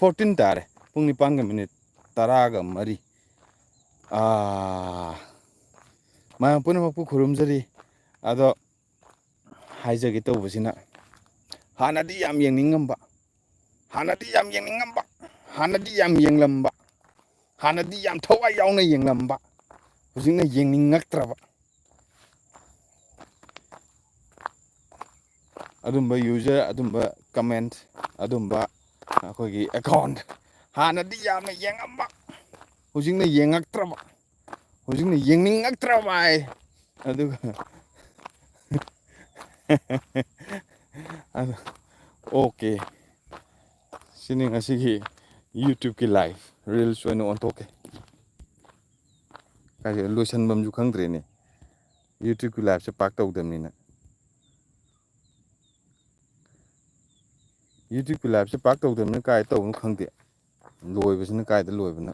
14 ꯇꯥꯔꯦ ꯄꯨꯡ 9ꯒ ꯃꯤꯅꯤꯠ 10ꯒ 3 ꯃꯌꯥꯝ ꯄꯨꯝꯅꯃꯛꯄꯨ ꯈꯨꯔꯨꯝꯖꯔꯤ ꯑꯗꯣ ꯍꯥꯏꯖꯒꯦ ꯇꯧꯕꯁꯤꯅ ꯍꯥꯟꯅꯗꯤ ꯌꯥꯝ ꯌꯦꯡꯅꯤꯡꯉꯝꯕ ꯍꯥꯟꯅꯗꯤ ꯌꯥꯝ ꯌꯦꯡꯂꯝꯕ ꯍꯥꯟꯅꯗꯤ ꯌꯥꯝ ꯊꯋꯥꯏ ꯌꯥꯎꯅ ꯌꯦꯡꯂꯝꯕ ꯍꯧꯖꯤꯛꯅ ꯌꯦꯡꯅꯤꯡꯉꯛꯇ꯭ꯔꯕ ꯑꯗꯨꯝꯕ ꯌꯨꯖꯔ ꯑꯗꯨꯝꯕ ꯀꯃꯦꯟꯠ ꯑꯗꯨꯝꯕ ꯑꯩꯈꯣꯏꯒꯤ ꯑꯦꯀꯥꯎꯟꯠ ꯍꯥꯟꯅꯗꯤ ꯌꯥꯝꯅ ꯌꯦꯡꯉꯝꯕ ꯍꯧꯖꯤꯛꯅ ꯌꯦꯡꯉꯛꯇ꯭ꯔꯕ ꯍꯧꯖꯤꯛꯅ ꯌꯦꯡꯅꯤꯡꯉꯛꯇ꯭ꯔꯕ ꯍꯥꯏ ꯑꯗꯨꯒ ꯑꯣꯀꯦ ꯁꯤꯅꯤ ꯉꯁꯤꯒꯤ ꯌꯨꯇ꯭ꯌꯨꯕꯀꯤ ꯂꯥꯏꯐ ꯔꯤꯜꯁ ꯑꯣꯏꯅ ꯑꯣꯟꯊꯣꯛꯀꯦ ꯂꯣꯏꯁꯟꯐꯝꯁꯨ ꯈꯪꯗ꯭ꯔꯦꯅꯦ ꯌꯨꯇ꯭ꯌꯨꯕꯀꯤ ꯂꯥꯏꯐꯁꯦ ꯄꯥꯛ ꯇꯧꯗꯕꯅꯤꯅ ꯌꯨꯇ꯭ꯌꯨꯕꯀꯤ ꯂꯥꯏꯐꯁꯦ ꯄꯥꯛ ꯇꯧꯗꯕꯅꯤꯅ ꯀꯥꯏꯗ ꯇꯧꯕꯅꯣ ꯈꯪꯗꯦ ꯂꯣꯏꯕꯁꯤꯅ ꯀꯥꯏꯗ ꯂꯣꯏꯕꯅꯣ